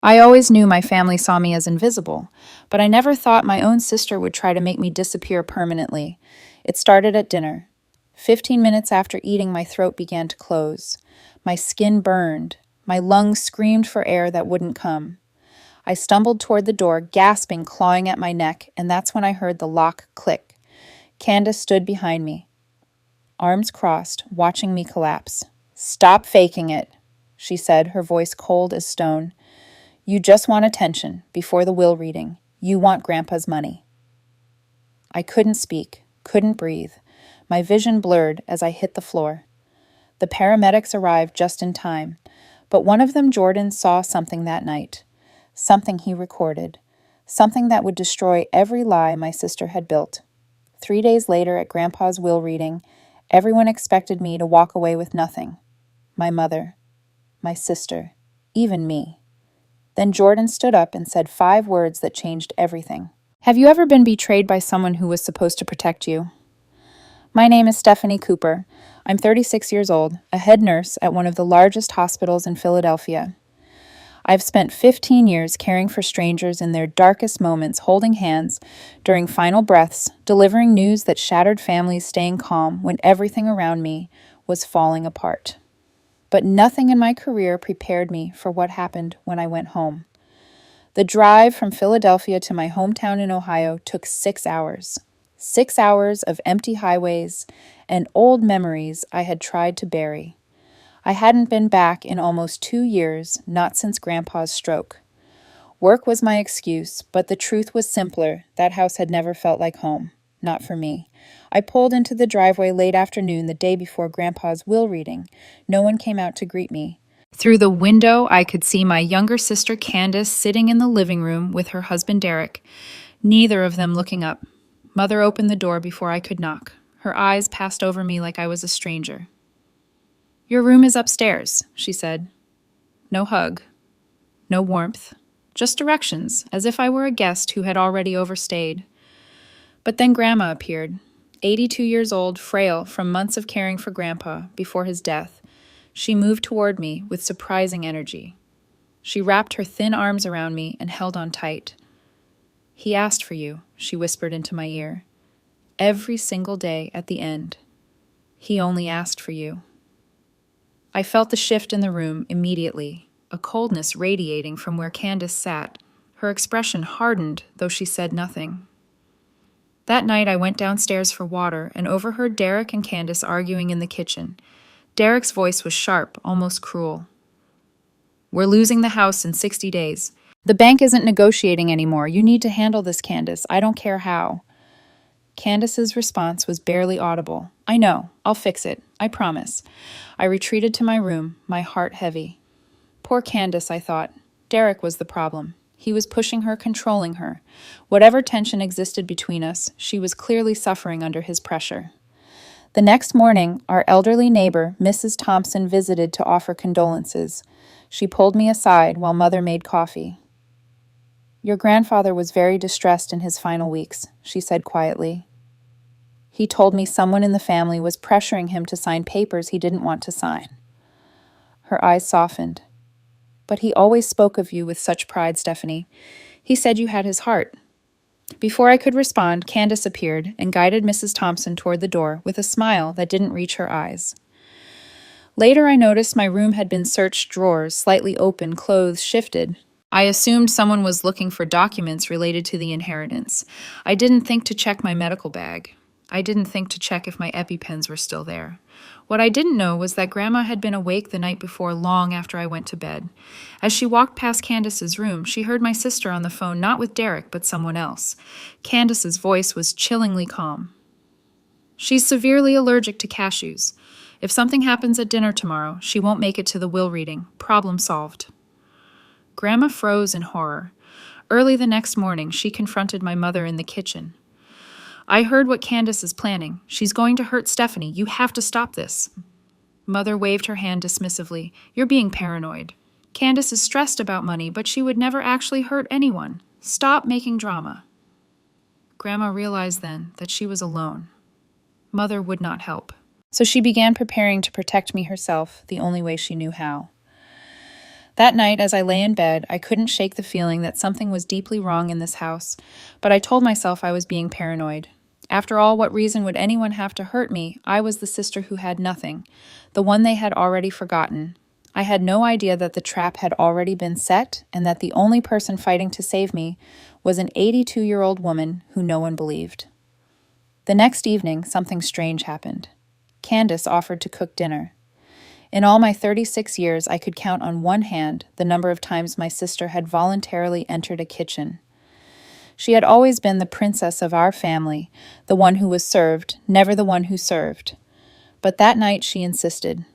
I always knew my family saw me as invisible, but I never thought my own sister would try to make me disappear permanently. It started at dinner. 15 minutes after eating, my throat began to close. My skin burned. My lungs screamed for air that wouldn't come. I stumbled toward the door, gasping, clawing at my neck, and that's when I heard the lock click. Candace stood behind me, arms crossed, watching me collapse. "Stop faking it," she said, her voice cold as stone. "You just want attention before the will reading. You want Grandpa's money." I couldn't speak, couldn't breathe. My vision blurred as I hit the floor. The paramedics arrived just in time, but one of them, Jordan, saw something that night. Something he recorded. Something that would destroy every lie my sister had built. 3 days later, at Grandpa's will reading, everyone expected me to walk away with nothing. My mother, my sister, even me. Then Jordan stood up and said 5 words that changed everything. "Have you ever been betrayed by someone who was supposed to protect you?" My name is Stephanie Cooper. I'm 36 years old, a head nurse at one of the largest hospitals in Philadelphia. I've spent 15 years caring for strangers in their darkest moments, holding hands during final breaths, delivering news that shattered families staying calm when everything around me was falling apart. But nothing in my career prepared me for what happened when I went home. The drive from Philadelphia to my hometown in Ohio took 6 hours. 6 hours of empty highways and old memories I had tried to bury. I hadn't been back in almost 2 years, not since Grandpa's stroke. Work was my excuse, but the truth was simpler. That house had never felt like home. Not for me. I pulled into the driveway late afternoon the day before Grandpa's will reading. No one came out to greet me. Through the window, I could see my younger sister Candace sitting in the living room with her husband Derek, neither of them looking up. Mother opened the door before I could knock. Her eyes passed over me like I was a stranger. "Your room is upstairs," she said. No hug, no warmth, just directions, as if I were a guest who had already overstayed. But then Grandma appeared, 82 years old, frail from months of caring for Grandpa before his death. She moved toward me with surprising energy. She wrapped her thin arms around me and held on tight. "He asked for you," she whispered into my ear. "Every single day at the end. He only asked for you." I felt the shift in the room immediately, a coldness radiating from where Candace sat. Her expression hardened, though she said nothing. That night I went downstairs for water and overheard Derek and Candace arguing in the kitchen. Derek's voice was sharp, almost cruel. "We're losing the house in 60 days. The bank isn't negotiating anymore. You need to handle this, Candace. I don't care how." Candace's response was barely audible. "I know. I'll fix it. I promise." I retreated to my room, my heart heavy. Poor Candace, I thought. Derek was the problem. He was pushing her, controlling her. Whatever tension existed between us, she was clearly suffering under his pressure. The next morning, our elderly neighbor, Mrs. Thompson, visited to offer condolences. She pulled me aside while Mother made coffee. "Your grandfather was very distressed in his final weeks," she said quietly. "He told me someone in the family was pressuring him to sign papers he didn't want to sign." Her eyes softened. "But he always spoke of you with such pride, Stephanie. He said you had his heart." Before I could respond, Candace appeared and guided Mrs. Thompson toward the door with a smile that didn't reach her eyes. Later, I noticed my room had been searched, drawers slightly open, clothes shifted. I assumed someone was looking for documents related to the inheritance. I didn't think to check my medical bag. I didn't think to check if my EpiPens were still there. What I didn't know was that Grandma had been awake the night before long after I went to bed. As she walked past Candace's room, she heard my sister on the phone, not with Derek, but someone else. Candace's voice was chillingly calm. "She's severely allergic to cashews. If something happens at dinner tomorrow, she won't make it to the will reading. Problem solved." Grandma froze in horror. Early the next morning, she confronted my mother in the kitchen. "I heard what Candace is planning. She's going to hurt Stephanie. You have to stop this." Mother waved her hand dismissively. "You're being paranoid. Candace is stressed about money, but she would never actually hurt anyone. Stop making drama." Grandma realized then that she was alone. Mother would not help. So she began preparing to protect me herself, the only way she knew how. That night, as I lay in bed, I couldn't shake the feeling that something was deeply wrong in this house, but I told myself I was being paranoid. After all, what reason would anyone have to hurt me? I was the sister who had nothing, the one they had already forgotten. I had no idea that the trap had already been set and that the only person fighting to save me was an 82-year-old woman who no one believed. The next evening, something strange happened. Candace offered to cook dinner. In all my 36 years, I could count on one hand the number of times my sister had voluntarily entered a kitchen. She had always been the princess of our family, the one who was served, never the one who served. But that night she insisted.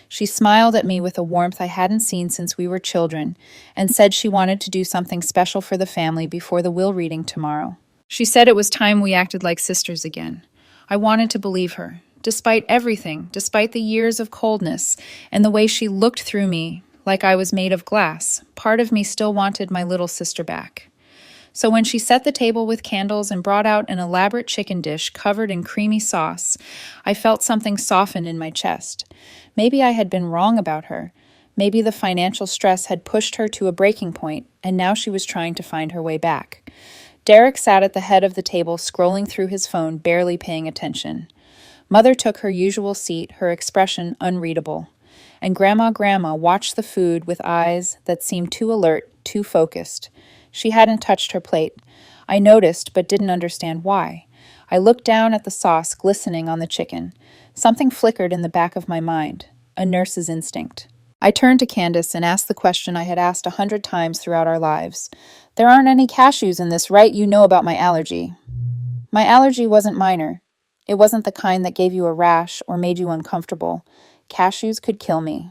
She smiled at me with a warmth I hadn't seen since we were children, and said she wanted to do something special for the family before the will reading tomorrow. She said it was time we acted like sisters again. I wanted to believe her. Despite everything, despite the years of coldness, and the way she looked through me like I was made of glass, part of me still wanted my little sister back. So when she set the table with candles and brought out an elaborate chicken dish covered in creamy sauce, I felt something soften in my chest. Maybe I had been wrong about her. Maybe the financial stress had pushed her to a breaking point, and now she was trying to find her way back. Derek sat at the head of the table, scrolling through his phone, barely paying attention. Mother took her usual seat, her expression unreadable. And Grandma watched the food with eyes that seemed too alert, too focused. She hadn't touched her plate. I noticed, but didn't understand why. I looked down at the sauce glistening on the chicken. Something flickered in the back of my mind, a nurse's instinct. I turned to Candace and asked the question I had asked 100 times throughout our lives. There aren't any cashews in this, right? You know about my allergy. My allergy wasn't minor. It wasn't the kind that gave you a rash or made you uncomfortable. Cashews could kill me.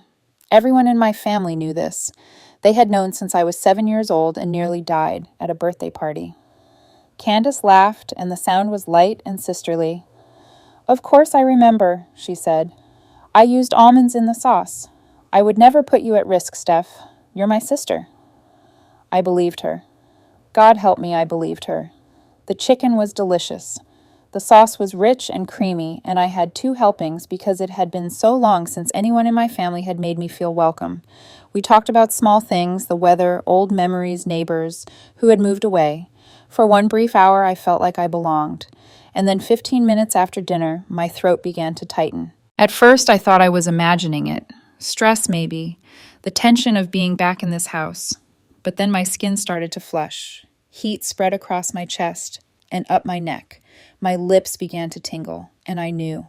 Everyone in my family knew this. They had known since I was 7 years old and nearly died at a birthday party. Candace laughed, and the sound was light and sisterly. Of course I remember, she said. I used almonds in the sauce. I would never put you at risk, Steph. You're my sister. I believed her. God help me, I believed her. The chicken was delicious. The sauce was rich and creamy, and I had 2 helpings because it had been so long since anyone in my family had made me feel welcome. We talked about small things, the weather, old memories, neighbors, who had moved away. For one brief hour, I felt like I belonged. And then 15 minutes after dinner, my throat began to tighten. At first, I thought I was imagining it. Stress, maybe. The tension of being back in this house. But then my skin started to flush. Heat spread across my chest and up my neck. My lips began to tingle, and I knew.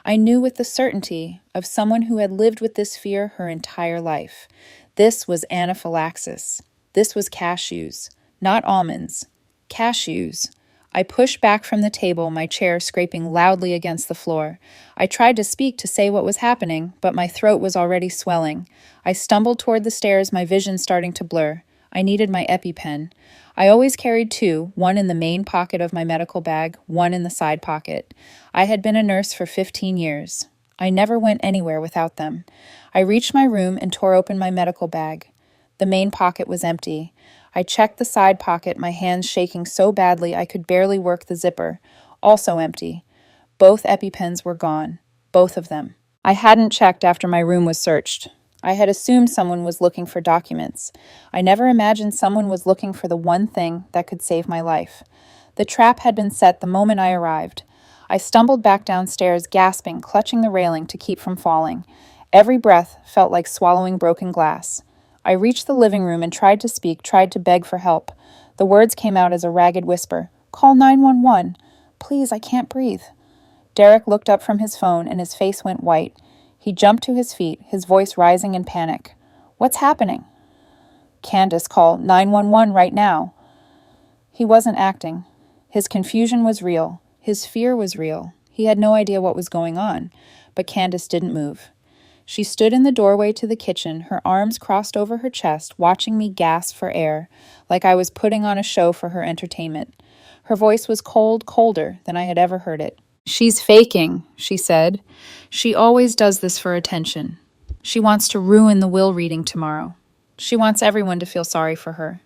I knew with the certainty of someone who had lived with this fear her entire life. This was anaphylaxis. This was cashews, not almonds. Cashews. I pushed back from the table, my chair scraping loudly against the floor. I tried to speak to say what was happening, but my throat was already swelling. I stumbled toward the stairs, my vision starting to blur. I needed my EpiPen. I always carried 2, one in the main pocket of my medical bag, one in the side pocket. I had been a nurse for 15 years. I never went anywhere without them. I reached my room and tore open my medical bag. The main pocket was empty. I checked the side pocket, my hands shaking so badly I could barely work the zipper. Also empty. Both EpiPens were gone. Both of them. I hadn't checked after my room was searched. I had assumed someone was looking for documents. I never imagined someone was looking for the one thing that could save my life. The trap had been set the moment I arrived. I stumbled back downstairs, gasping, clutching the railing to keep from falling. Every breath felt like swallowing broken glass. I reached the living room and tried to speak, tried to beg for help. The words came out as a ragged whisper. Call 911. Please, I can't breathe. Derek looked up from his phone and his face went white. He jumped to his feet, his voice rising in panic. What's happening? Candace, call 911 right now. He wasn't acting. His confusion was real. His fear was real. He had no idea what was going on. But Candace didn't move. She stood in the doorway to the kitchen, her arms crossed over her chest, watching me gasp for air, like I was putting on a show for her entertainment. Her voice was cold, colder than I had ever heard it. She's faking, she said. She always does this for attention. She wants to ruin the will reading tomorrow. She wants everyone to feel sorry for her.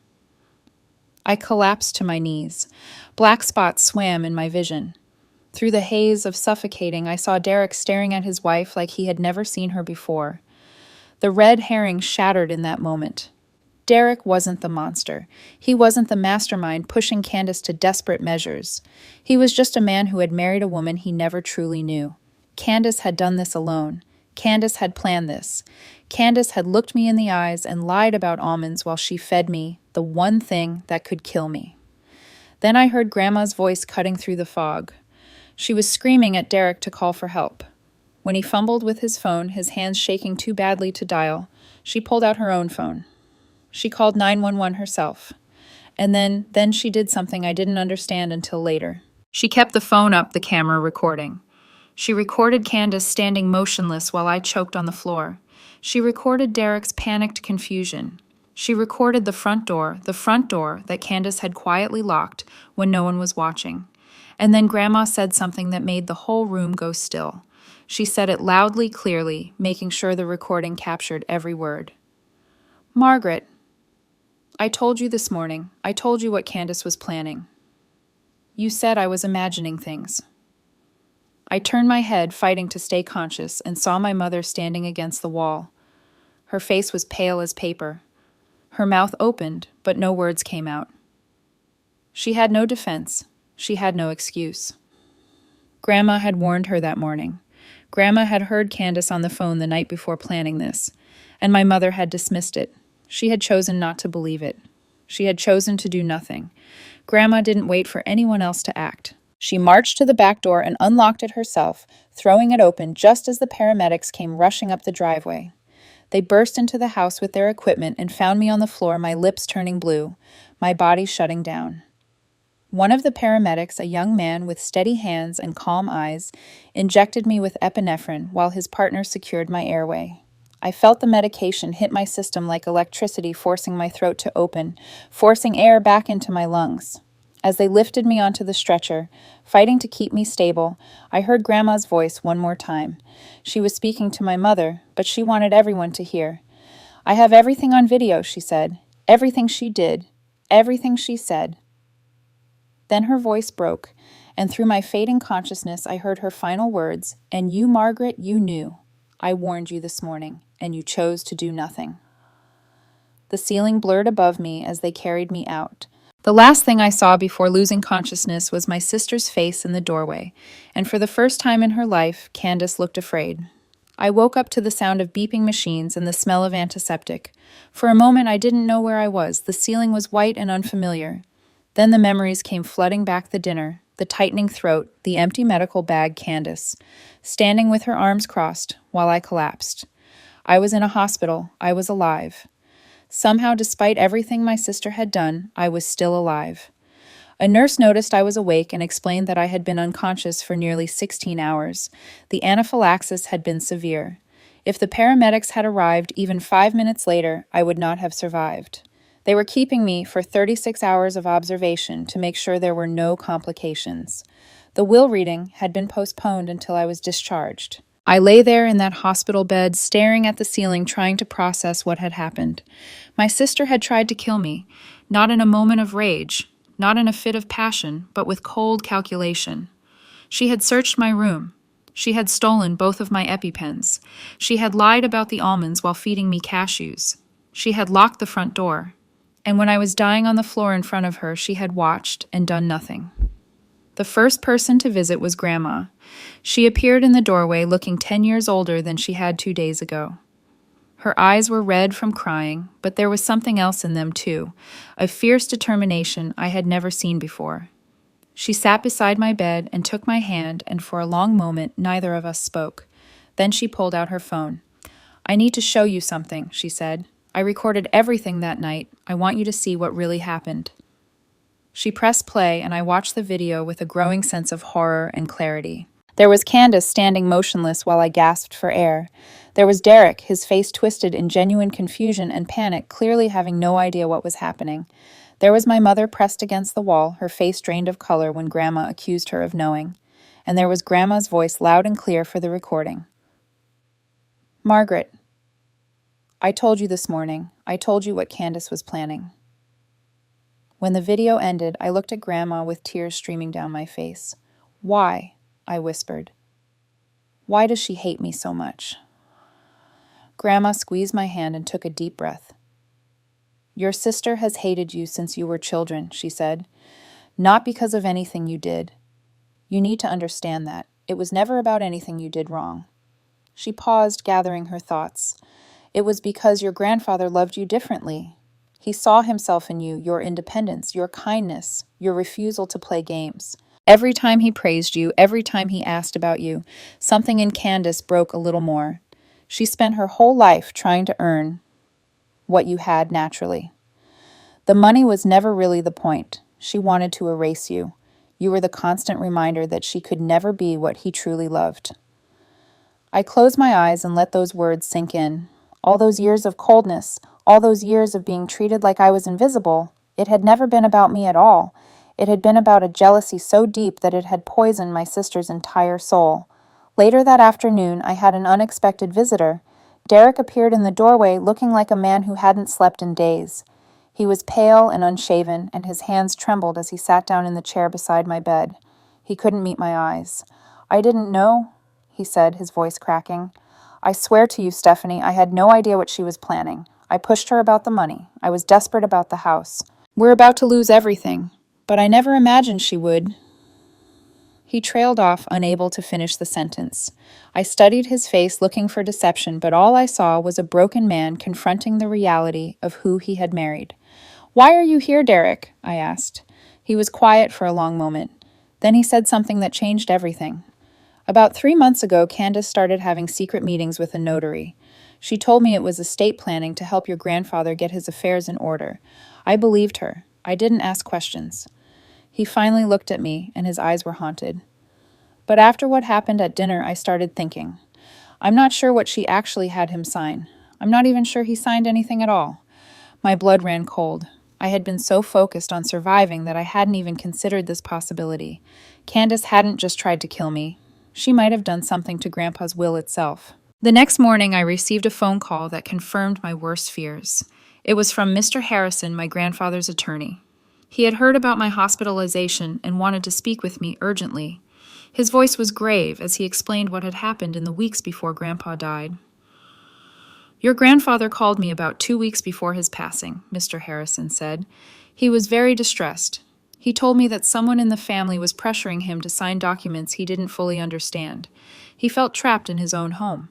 I collapsed to my knees. Black spots swam in my vision. Through the haze of suffocating, I saw Derek staring at his wife like he had never seen her before. The red herring shattered in that moment. Derek wasn't the monster. He wasn't the mastermind pushing Candace to desperate measures. He was just a man who had married a woman he never truly knew. Candace had done this alone. Candace had planned this. Candace had looked me in the eyes and lied about almonds while she fed me the one thing that could kill me. Then I heard Grandma's voice cutting through the fog. She was screaming at Derek to call for help. When he fumbled with his phone, his hands shaking too badly to dial, she pulled out her own phone. She called 911 herself. And then she did something I didn't understand until later. She kept the phone up, the camera recording. She recorded Candace standing motionless while I choked on the floor. She recorded Derek's panicked confusion. She recorded the front door that Candace had quietly locked when no one was watching. And then Grandma said something that made the whole room go still. She said it loudly, clearly, making sure the recording captured every word. "Margaret, I told you this morning. I told you what Candace was planning. You said I was imagining things." I turned my head, fighting to stay conscious, and saw my mother standing against the wall. Her face was pale as paper. Her mouth opened, but no words came out. She had no defense. She had no excuse. Grandma had warned her that morning. Grandma had heard Candace on the phone the night before planning this, and my mother had dismissed it. She had chosen not to believe it. She had chosen to do nothing. Grandma didn't wait for anyone else to act. She marched to the back door and unlocked it herself, throwing it open just as the paramedics came rushing up the driveway. They burst into the house with their equipment and found me on the floor, my lips turning blue, my body shutting down. One of the paramedics, a young man with steady hands and calm eyes, injected me with epinephrine while his partner secured my airway. I felt the medication hit my system like electricity, forcing my throat to open, forcing air back into my lungs. As they lifted me onto the stretcher, fighting to keep me stable, I heard Grandma's voice one more time. She was speaking to my mother, but she wanted everyone to hear. "I have everything on video," she said. "Everything she did. Everything she said." Then her voice broke, and through my fading consciousness I heard her final words, "And you, Margaret, you knew. I warned you this morning, and you chose to do nothing." The ceiling blurred above me as they carried me out. The last thing I saw before losing consciousness was my sister's face in the doorway, and for the first time in her life, Candace looked afraid. I woke up to the sound of beeping machines and the smell of antiseptic. For a moment I didn't know where I was. The ceiling was white and unfamiliar. Then the memories came flooding back: the dinner, the tightening throat, the empty medical bag, Candace, standing with her arms crossed while I collapsed. I was in a hospital. I was alive. Somehow, despite everything my sister had done, I was still alive. A nurse noticed I was awake and explained that I had been unconscious for nearly 16 hours. The anaphylaxis had been severe. If the paramedics had arrived even 5 minutes later, I would not have survived. They were keeping me for 36 hours of observation to make sure there were no complications. The will reading had been postponed until I was discharged. I lay there in that hospital bed, staring at the ceiling, trying to process what had happened. My sister had tried to kill me, not in a moment of rage, not in a fit of passion, but with cold calculation. She had searched my room. She had stolen both of my EpiPens. She had lied about the almonds while feeding me cashews. She had locked the front door. And when I was dying on the floor in front of her, she had watched and done nothing. The first person to visit was Grandma. She appeared in the doorway looking 10 years older than she had 2 days ago. Her eyes were red from crying, but there was something else in them too, a fierce determination I had never seen before. She sat beside my bed and took my hand, and for a long moment neither of us spoke. Then she pulled out her phone. "I need to show you something," she said. "I recorded everything that night. I want you to see what really happened." She pressed play, and I watched the video with a growing sense of horror and clarity. There was Candace standing motionless while I gasped for air. There was Derek, his face twisted in genuine confusion and panic, clearly having no idea what was happening. There was my mother pressed against the wall, her face drained of color when Grandma accused her of knowing. And there was Grandma's voice loud and clear for the recording. "Margaret, I told you this morning. I told you what Candace was planning." When the video ended, I looked at Grandma with tears streaming down my face. "Why?" I whispered. "Why does she hate me so much?" Grandma squeezed my hand and took a deep breath. Your sister has hated you since you were children, she said. Not because of anything you did. You need to understand that. It was never about anything you did wrong. She paused, gathering her thoughts. It was because your grandfather loved you differently. He saw himself in you, your independence, your kindness, your refusal to play games. Every time he praised you, every time he asked about you, something in Candace broke a little more. She spent her whole life trying to earn what you had naturally. The money was never really the point. She wanted to erase you. You were the constant reminder that she could never be what he truly loved. I closed my eyes and let those words sink in. All those years of coldness, all those years of being treated like I was invisible, it had never been about me at all. It had been about a jealousy so deep that it had poisoned my sister's entire soul. Later that afternoon, I had an unexpected visitor. Derek appeared in the doorway looking like a man who hadn't slept in days. He was pale and unshaven, and his hands trembled as he sat down in the chair beside my bed. He couldn't meet my eyes. I didn't know, he said, his voice cracking. I swear to you, Stephanie, I had no idea what she was planning. I pushed her about the money. I was desperate about the house. We're about to lose everything, but I never imagined she would. He trailed off, unable to finish the sentence. I studied his face, looking for deception, but all I saw was a broken man confronting the reality of who he had married. Why are you here, Derek? I asked. He was quiet for a long moment. Then he said something that changed everything. About 3 months ago, Candace started having secret meetings with a notary. She told me it was estate planning to help your grandfather get his affairs in order. I believed her. I didn't ask questions. He finally looked at me, and his eyes were haunted. But after what happened at dinner, I started thinking. I'm not sure what she actually had him sign. I'm not even sure he signed anything at all. My blood ran cold. I had been so focused on surviving that I hadn't even considered this possibility. Candace hadn't just tried to kill me. She might have done something to Grandpa's will itself. The next morning, I received a phone call that confirmed my worst fears. It was from Mr. Harrison, my grandfather's attorney. He had heard about my hospitalization and wanted to speak with me urgently. His voice was grave as he explained what had happened in the weeks before Grandpa died. Your grandfather called me about 2 weeks before his passing, Mr. Harrison said. He was very distressed. He told me that someone in the family was pressuring him to sign documents he didn't fully understand. He felt trapped in his own home.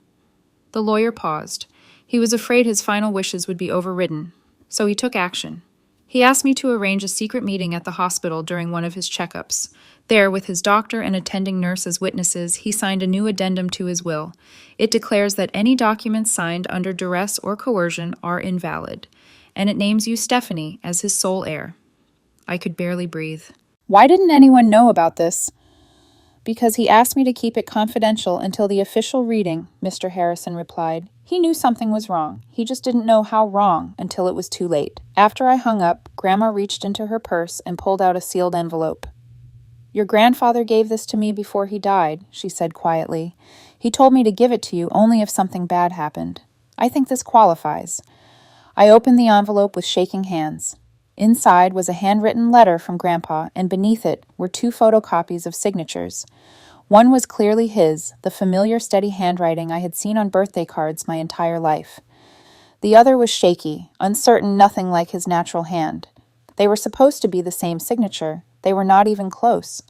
The lawyer paused. He was afraid his final wishes would be overridden, so he took action. He asked me to arrange a secret meeting at the hospital during one of his checkups. There, with his doctor and attending nurse as witnesses, he signed a new addendum to his will. It declares that any documents signed under duress or coercion are invalid, and it names you, Stephanie, as his sole heir. I could barely breathe. Why didn't anyone know about this? Because he asked me to keep it confidential until the official reading, Mr. Harrison replied. He knew something was wrong. He just didn't know how wrong until it was too late. After I hung up, Grandma reached into her purse and pulled out a sealed envelope. Your grandfather gave this to me before he died, she said quietly. He told me to give it to you only if something bad happened. I think this qualifies. I opened the envelope with shaking hands. Inside was a handwritten letter from Grandpa, and beneath it were 2 photocopies of signatures. One was clearly his, the familiar steady handwriting I had seen on birthday cards my entire life. The other was shaky, uncertain, nothing like his natural hand. They were supposed to be the same signature. They were not even close.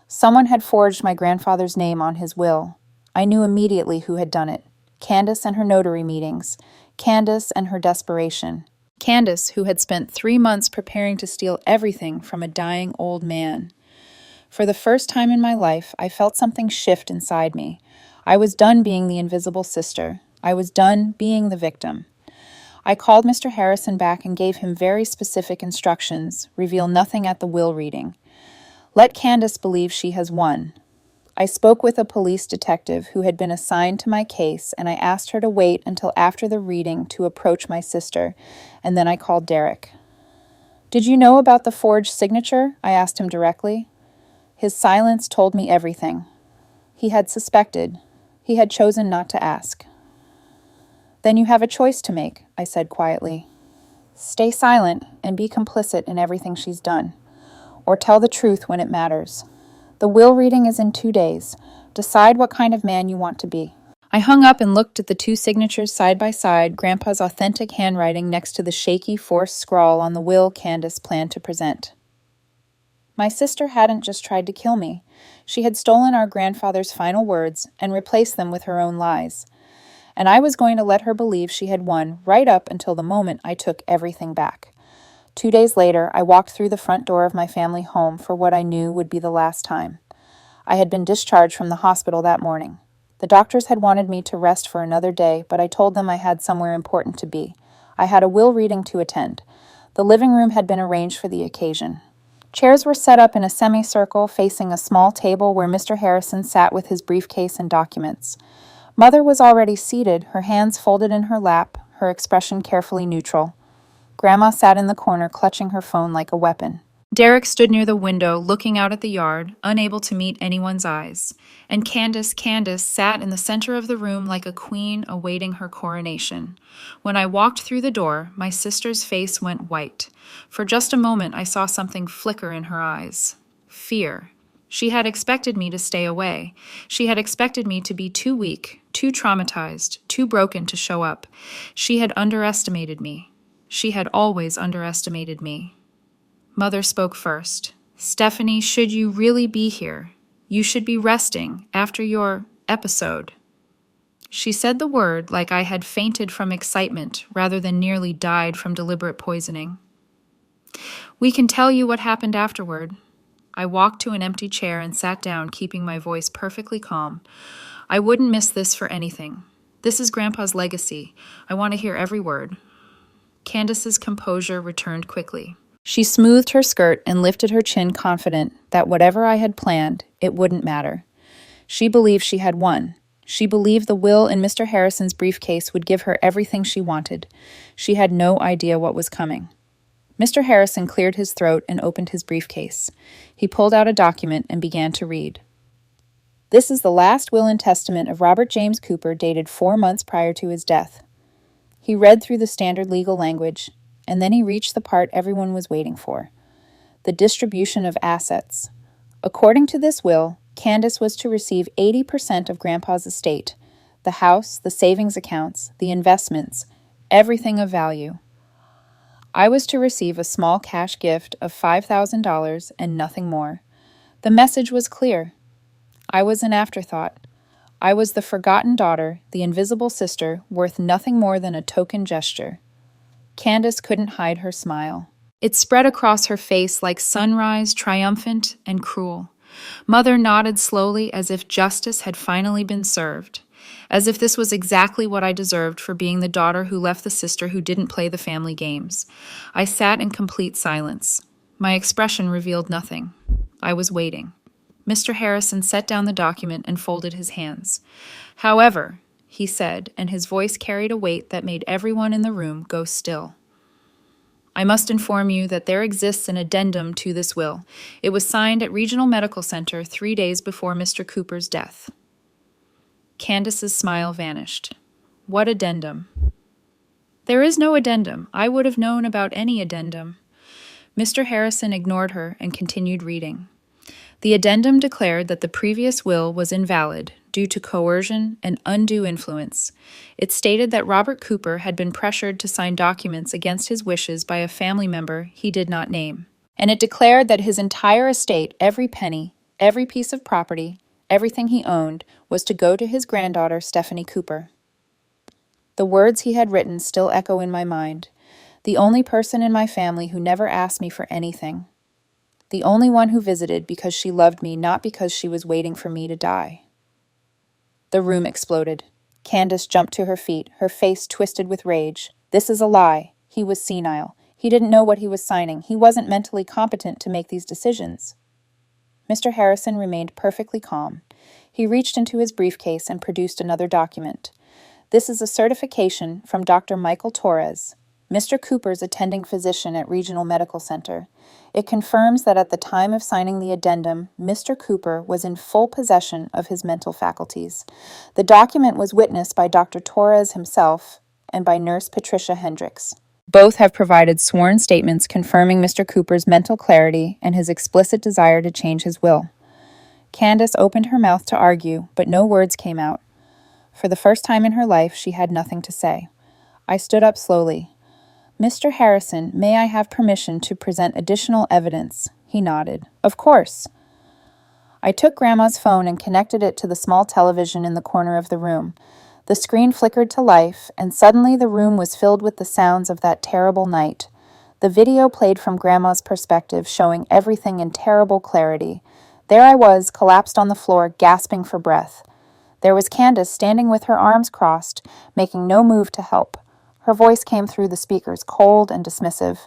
Someone had forged my grandfather's name on his will. I knew immediately who had done it. Candace and her notary meetings. Candace and her desperation. Candace, who had spent 3 months preparing to steal everything from a dying old man. For the first time in my life, I felt something shift inside me. I was done being the invisible sister. I was done being the victim. I called Mr. Harrison back and gave him very specific instructions. Reveal nothing at the will reading. Let Candace believe she has won. I spoke with a police detective who had been assigned to my case, and I asked her to wait until after the reading to approach my sister, and then I called Derek. Did you know about the forged signature? I asked him directly. His silence told me everything. He had suspected. He had chosen not to ask. Then you have a choice to make, I said quietly. Stay silent and be complicit in everything she's done, or tell the truth when it matters. The will reading is in 2 days. Decide what kind of man you want to be. I hung up and looked at the two signatures side by side, Grandpa's authentic handwriting next to the shaky, forced scrawl on the will Candace planned to present. My sister hadn't just tried to kill me. She had stolen our grandfather's final words and replaced them with her own lies. And I was going to let her believe she had won right up until the moment I took everything back. 2 days later, I walked through the front door of my family home for what I knew would be the last time. I had been discharged from the hospital that morning. The doctors had wanted me to rest for another day, but I told them I had somewhere important to be. I had a will reading to attend. The living room had been arranged for the occasion. Chairs were set up in a semicircle facing a small table where Mr. Harrison sat with his briefcase and documents. Mother was already seated, her hands folded in her lap, her expression carefully neutral. Grandma sat in the corner, clutching her phone like a weapon. Derek stood near the window, looking out at the yard, unable to meet anyone's eyes. And Candace sat in the center of the room like a queen awaiting her coronation. When I walked through the door, my sister's face went white. For just a moment, I saw something flicker in her eyes. Fear. She had expected me to stay away. She had expected me to be too weak, too traumatized, too broken to show up. She had underestimated me. She had always underestimated me. Mother spoke first. "Stephanie, should you really be here? You should be resting after your episode." She said the word like I had fainted from excitement rather than nearly died from deliberate poisoning. "We can tell you what happened afterward." I walked to an empty chair and sat down, keeping my voice perfectly calm. "I wouldn't miss this for anything. This is Grandpa's legacy. I want to hear every word." Candace's composure returned quickly. She smoothed her skirt and lifted her chin, confident that whatever I had planned, it wouldn't matter. She believed she had won. She believed the will in Mr. Harrison's briefcase would give her everything she wanted. She had no idea what was coming. Mr. Harrison cleared his throat and opened his briefcase. He pulled out a document and began to read. "This is the last will and testament of Robert James Cooper, dated 4 months prior to his death." He read through the standard legal language, and then he reached the part everyone was waiting for. The distribution of assets. According to this will, Candace was to receive 80% of Grandpa's estate, the house, the savings accounts, the investments, everything of value. I was to receive a small cash gift of $5,000 and nothing more. The message was clear. I was an afterthought. I was the forgotten daughter, the invisible sister, worth nothing more than a token gesture. Candace couldn't hide her smile. It spread across her face like sunrise, triumphant and cruel. Mother nodded slowly as if justice had finally been served, as if this was exactly what I deserved for being the daughter who left the sister who didn't play the family games. I sat in complete silence. My expression revealed nothing. I was waiting. Mr. Harrison set down the document and folded his hands. "However," he said, and his voice carried a weight that made everyone in the room go still, "I must inform you that there exists an addendum to this will. It was signed at Regional Medical Center 3 days before Mr. Cooper's death." Candace's smile vanished. "What addendum?" "There is no addendum. I would have known about any addendum." Mr. Harrison ignored her and continued reading. The addendum declared that the previous will was invalid due to coercion and undue influence. It stated that Robert Cooper had been pressured to sign documents against his wishes by a family member he did not name. And it declared that his entire estate, every penny, every piece of property, everything he owned, was to go to his granddaughter, Stephanie Cooper. The words he had written still echo in my mind. The only person in my family who never asked me for anything. The only one who visited because she loved me, not because she was waiting for me to die. The room exploded. Candace jumped to her feet, her face twisted with rage. "This is a lie. He was senile. He didn't know what he was signing. He wasn't mentally competent to make these decisions." Mr. Harrison remained perfectly calm. He reached into his briefcase and produced another document. "This is a certification from Dr. Michael Torres, Mr. Cooper's attending physician at Regional Medical Center. It confirms that at the time of signing the addendum, Mr. Cooper was in full possession of his mental faculties. The document was witnessed by Dr. Torres himself and by Nurse Patricia Hendricks. Both have provided sworn statements confirming Mr. Cooper's mental clarity and his explicit desire to change his will." Candace opened her mouth to argue, but no words came out. For the first time in her life, she had nothing to say. I stood up slowly. "Mr. Harrison, may I have permission to present additional evidence?" He nodded. "Of course." I took Grandma's phone and connected it to the small television in the corner of the room. The screen flickered to life, and suddenly the room was filled with the sounds of that terrible night. The video played from Grandma's perspective, showing everything in terrible clarity. There I was, collapsed on the floor, gasping for breath. There was Candace standing with her arms crossed, making no move to help. Her voice came through the speakers, cold and dismissive.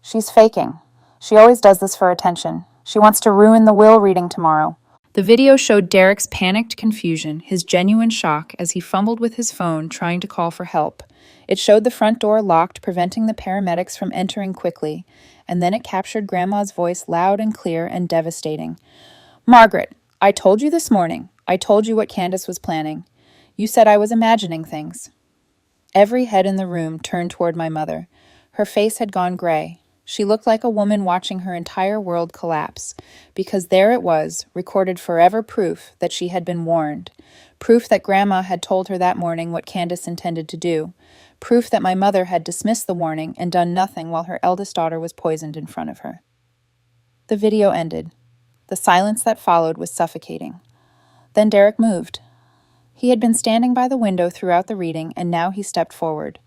"She's faking. She always does this for attention. She wants to ruin the will reading tomorrow." The video showed Derek's panicked confusion, his genuine shock as he fumbled with his phone, trying to call for help. It showed the front door locked, preventing the paramedics from entering quickly, and then it captured Grandma's voice loud and clear and devastating. "Margaret, I told you this morning. I told you what Candace was planning. You said I was imagining things." Every head in the room turned toward my mother. Her face had gone gray. She looked like a woman watching her entire world collapse, because there it was, recorded forever proof that she had been warned, proof that Grandma had told her that morning what Candace intended to do, proof that my mother had dismissed the warning and done nothing while her eldest daughter was poisoned in front of her. The video ended. The silence that followed was suffocating. Then Derek moved. He had been standing by the window throughout the reading, and now he stepped forward.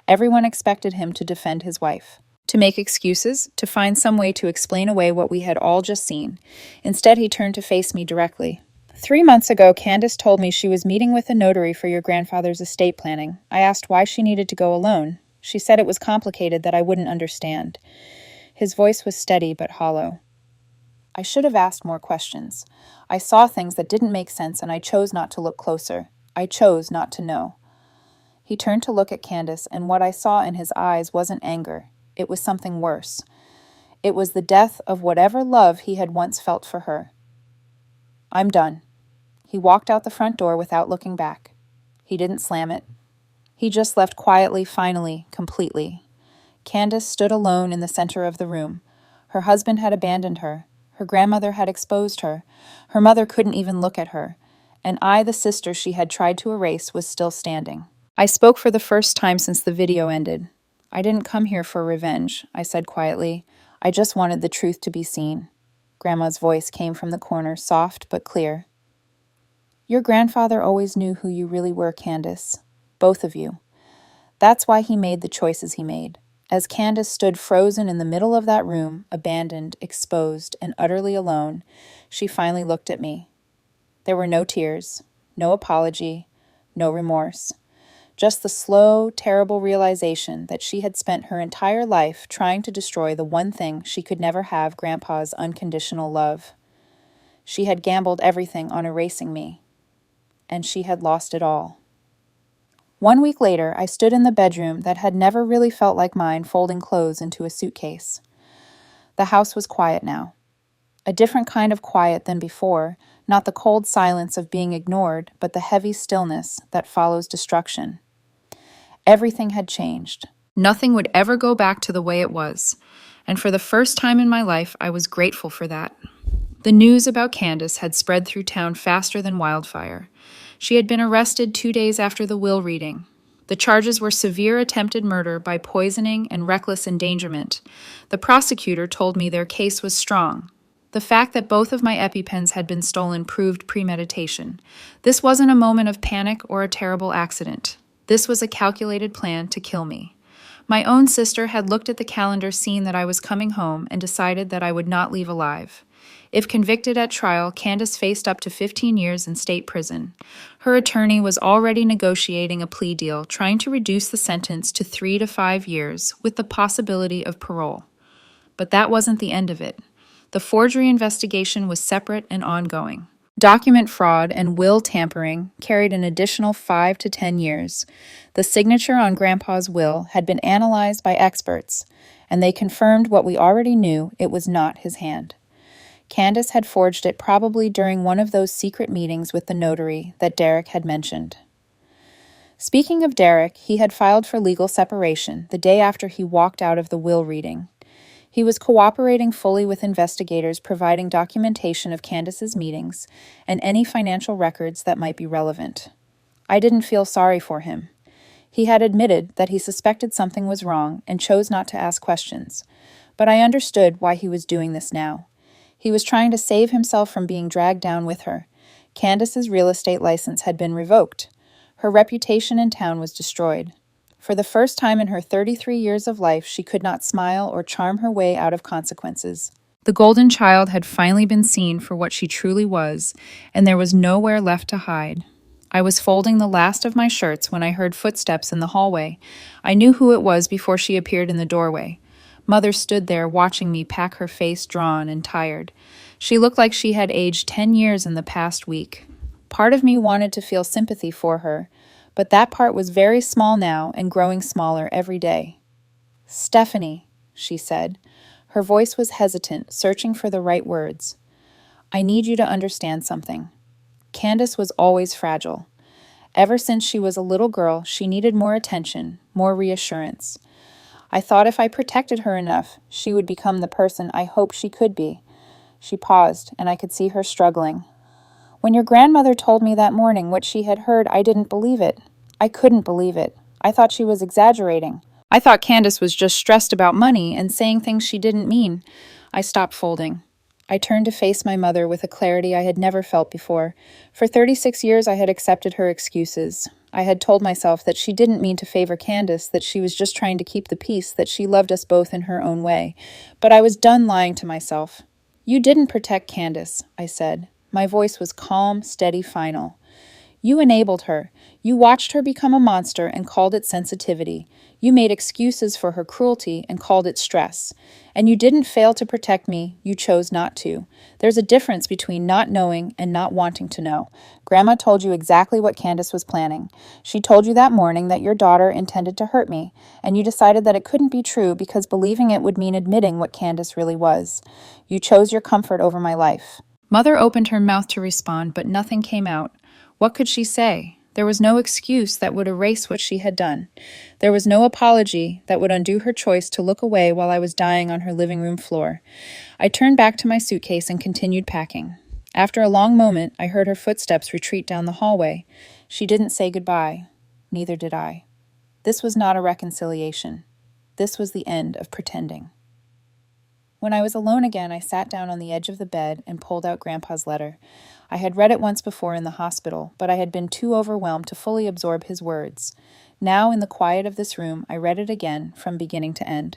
Everyone expected him to defend his wife, to make excuses, to find some way to explain away what we had all just seen. Instead, he turned to face me directly. "3 months ago, Candace told me she was meeting with a notary for your grandfather's estate planning. I asked why she needed to go alone. She said it was complicated, that I wouldn't understand." His voice was steady but hollow. I should have asked more questions. I saw things that didn't make sense, and I chose not to look closer. I chose not to know. He turned to look at Candace, and what I saw in his eyes wasn't anger. It was something worse. It was the death of whatever love he had once felt for her. "I'm done." He walked out the front door without looking back. He didn't slam it. He just left quietly, finally, completely. Candace stood alone in the center of the room. Her husband had abandoned her. Her grandmother had exposed her. Her mother couldn't even look at her. And I, the sister she had tried to erase, was still standing. I spoke for the first time since the video ended. "I didn't come here for revenge," I said quietly. "I just wanted the truth to be seen." Grandma's voice came from the corner, soft but clear. "Your grandfather always knew who you really were, Candace. Both of you. That's why he made the choices he made." As Candace stood frozen in the middle of that room, abandoned, exposed, and utterly alone, she finally looked at me. There were no tears, no apology, no remorse. Just the slow, terrible realization that she had spent her entire life trying to destroy the one thing she could never have, Grandpa's unconditional love. She had gambled everything on erasing me, and she had lost it all. 1 week later, I stood in the bedroom that had never really felt like mine, folding clothes into a suitcase. The house was quiet now. A different kind of quiet than before, not the cold silence of being ignored, but the heavy stillness that follows destruction. Everything had changed. Nothing would ever go back to the way it was, and for the first time in my life, I was grateful for that. The news about Candace had spread through town faster than wildfire. She had been arrested 2 days after the will reading. The charges were severe attempted murder by poisoning and reckless endangerment. The prosecutor told me their case was strong. The fact that both of my EpiPens had been stolen proved premeditation. This wasn't a moment of panic or a terrible accident. This was a calculated plan to kill me. My own sister had looked at the calendar, seen that I was coming home, and decided that I would not leave alive. If convicted at trial, Candace faced up to 15 years in state prison. Her attorney was already negotiating a plea deal, trying to reduce the sentence to 3 to 5 years, with the possibility of parole. But that wasn't the end of it. The forgery investigation was separate and ongoing. Document fraud and will tampering carried an additional 5 to 10 years. The signature on Grandpa's will had been analyzed by experts, and they confirmed what we already knew: it was not his hand. Candace had forged it, probably during one of those secret meetings with the notary that Derek had mentioned. Speaking of Derek, he had filed for legal separation the day after he walked out of the will reading. He was cooperating fully with investigators, providing documentation of Candace's meetings and any financial records that might be relevant. I didn't feel sorry for him. He had admitted that he suspected something was wrong and chose not to ask questions. But I understood why he was doing this now. He was trying to save himself from being dragged down with her. Candace's real estate license had been revoked. Her reputation in town was destroyed. For the first time in her 33 years of life, she could not smile or charm her way out of consequences. The golden child had finally been seen for what she truly was, and there was nowhere left to hide. I was folding the last of my shirts when I heard footsteps in the hallway. I knew who it was before she appeared in the doorway. Mother stood there watching me pack, her face drawn and tired. She looked like she had aged 10 years in the past week. Part of me wanted to feel sympathy for her, but that part was very small now and growing smaller every day. "Stephanie," she said. Her voice was hesitant, searching for the right words. "I need you to understand something. Candace was always fragile. Ever since she was a little girl, she needed more attention, more reassurance. I thought if I protected her enough, she would become the person I hoped she could be." She paused, and I could see her struggling. "When your grandmother told me that morning what she had heard, I didn't believe it. I couldn't believe it. I thought she was exaggerating. I thought Candace was just stressed about money and saying things she didn't mean." I stopped folding. I turned to face my mother with a clarity I had never felt before. For 36 years, I had accepted her excuses. I had told myself that she didn't mean to favor Candace, that she was just trying to keep the peace, that she loved us both in her own way. But I was done lying to myself. "You didn't protect Candace," I said. My voice was calm, steady, final. "You enabled her. You watched her become a monster and called it sensitivity. You made excuses for her cruelty and called it stress. And you didn't fail to protect me, you chose not to. There's a difference between not knowing and not wanting to know. Grandma told you exactly what Candace was planning. She told you that morning that your daughter intended to hurt me, and you decided that it couldn't be true because believing it would mean admitting what Candace really was. You chose your comfort over my life." Mother opened her mouth to respond, but nothing came out. What could she say? There was no excuse that would erase what she had done. There was no apology that would undo her choice to look away while I was dying on her living room floor. I turned back to my suitcase and continued packing. After a long moment, I heard her footsteps retreat down the hallway. She didn't say goodbye. Neither did I. This was not a reconciliation. This was the end of pretending. When I was alone again, I sat down on the edge of the bed and pulled out Grandpa's letter. I had read it once before in the hospital, but I had been too overwhelmed to fully absorb his words. Now, in the quiet of this room, I read it again, from beginning to end.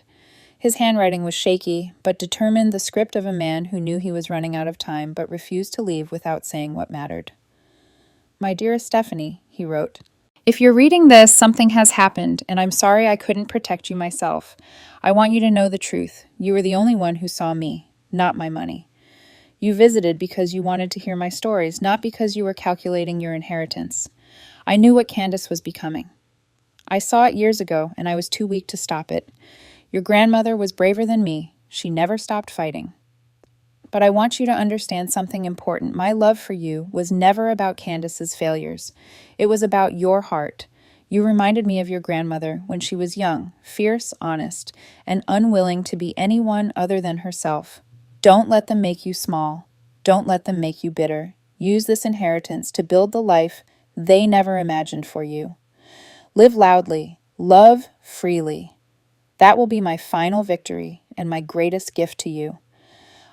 His handwriting was shaky, but determined, the script of a man who knew he was running out of time, but refused to leave without saying what mattered. "My dearest Stephanie," he wrote, "if you're reading this, something has happened, and I'm sorry I couldn't protect you myself. I want you to know the truth. You were the only one who saw me, not my money. You visited because you wanted to hear my stories, not because you were calculating your inheritance. I knew what Candace was becoming. I saw it years ago, and I was too weak to stop it. Your grandmother was braver than me. She never stopped fighting. But I want you to understand something important. My love for you was never about Candace's failures. It was about your heart. You reminded me of your grandmother when she was young, fierce, honest, and unwilling to be anyone other than herself. Don't let them make you small. Don't let them make you bitter. Use this inheritance to build the life they never imagined for you. Live loudly. Love freely. That will be my final victory and my greatest gift to you."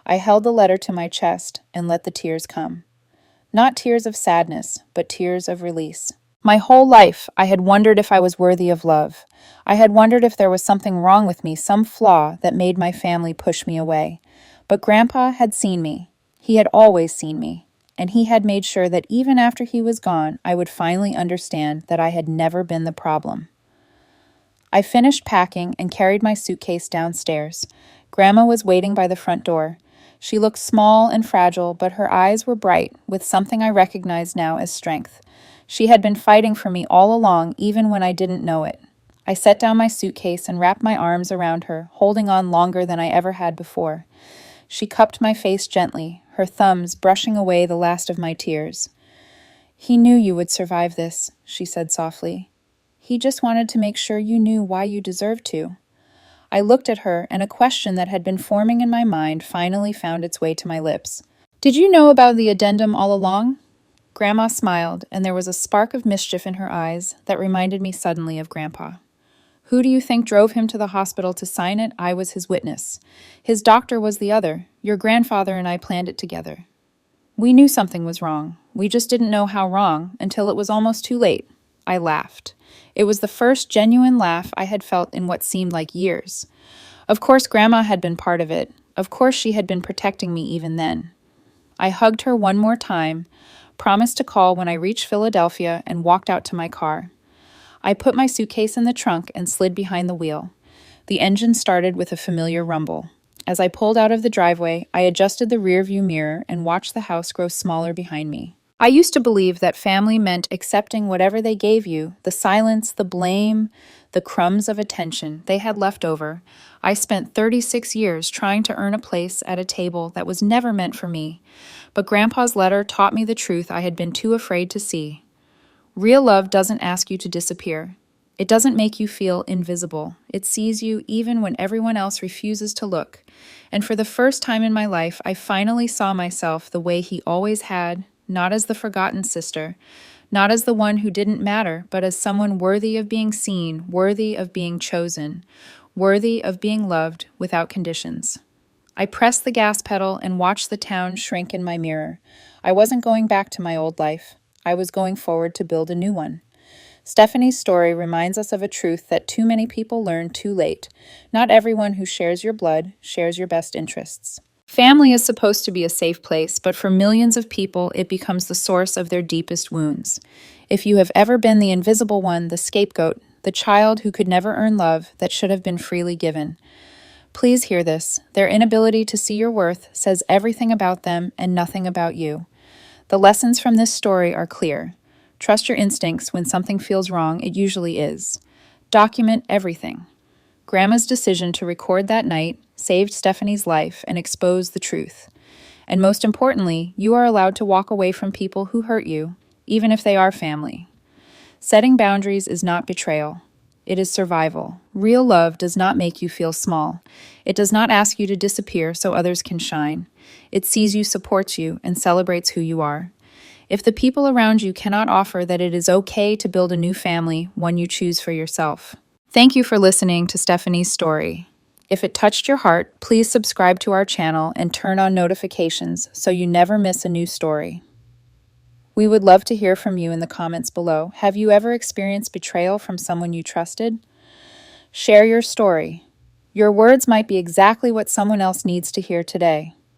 I held the letter to my chest and let the tears come. Not tears of sadness, but tears of release. My whole life, I had wondered if I was worthy of love. I had wondered if there was something wrong with me, some flaw that made my family push me away. But Grandpa had seen me. He had always seen me. And he had made sure that even after he was gone, I would finally understand that I had never been the problem. I finished packing and carried my suitcase downstairs. Grandma was waiting by the front door. She looked small and fragile, but her eyes were bright, with something I recognized now as strength. She had been fighting for me all along, even when I didn't know it. I set down my suitcase and wrapped my arms around her, holding on longer than I ever had before. She cupped my face gently, her thumbs brushing away the last of my tears. "He knew you would survive this," she said softly. "He just wanted to make sure you knew why you deserved to." I looked at her, and a question that had been forming in my mind finally found its way to my lips. "Did you know about the addendum all along?" Grandma smiled, and there was a spark of mischief in her eyes that reminded me suddenly of Grandpa. Who do you think drove him to the hospital to sign it? I was his witness. His doctor was the other. Your grandfather and I planned it together. We knew something was wrong. We just didn't know how wrong until it was almost too late. I laughed. It was the first genuine laugh I had felt in what seemed like years. Of course, Grandma had been part of it. Of course, she had been protecting me even then. I hugged her one more time, promised to call when I reached Philadelphia, and walked out to my car. I put my suitcase in the trunk and slid behind the wheel. The engine started with a familiar rumble. As I pulled out of the driveway, I adjusted the rearview mirror and watched the house grow smaller behind me. I used to believe that family meant accepting whatever they gave you, the silence, the blame, the crumbs of attention they had left over. I spent 36 years trying to earn a place at a table that was never meant for me. But Grandpa's letter taught me the truth I had been too afraid to see. Real love doesn't ask you to disappear. It doesn't make you feel invisible. It sees you even when everyone else refuses to look. And for the first time in my life, I finally saw myself the way he always had, not as the forgotten sister, not as the one who didn't matter, but as someone worthy of being seen, worthy of being chosen, worthy of being loved without conditions. I pressed the gas pedal and watched the town shrink in my mirror. I wasn't going back to my old life. I was going forward to build a new one. Stephanie's story reminds us of a truth that too many people learn too late. Not everyone who shares your blood shares your best interests. Family is supposed to be a safe place, but for millions of people, it becomes the source of their deepest wounds. If you have ever been the invisible one, the scapegoat, the child who could never earn love that should have been freely given, please hear this. Their inability to see your worth says everything about them and nothing about you. The lessons from this story are clear. Trust your instincts. When something feels wrong, it usually is. Document everything. Grandma's decision to record that night saved Stephanie's life and exposed the truth. And most importantly, you are allowed to walk away from people who hurt you, even if they are family. Setting boundaries is not betrayal. It is survival. Real love does not make you feel small. It does not ask you to disappear so others can shine. It sees you, supports you, and celebrates who you are. If the people around you cannot offer that it is okay to build a new family, one you choose for yourself. Thank you for listening to Stephanie's story. If it touched your heart, please subscribe to our channel and turn on notifications so you never miss a new story. We would love to hear from you in the comments below. Have you ever experienced betrayal from someone you trusted? Share your story. Your words might be exactly what someone else needs to hear today.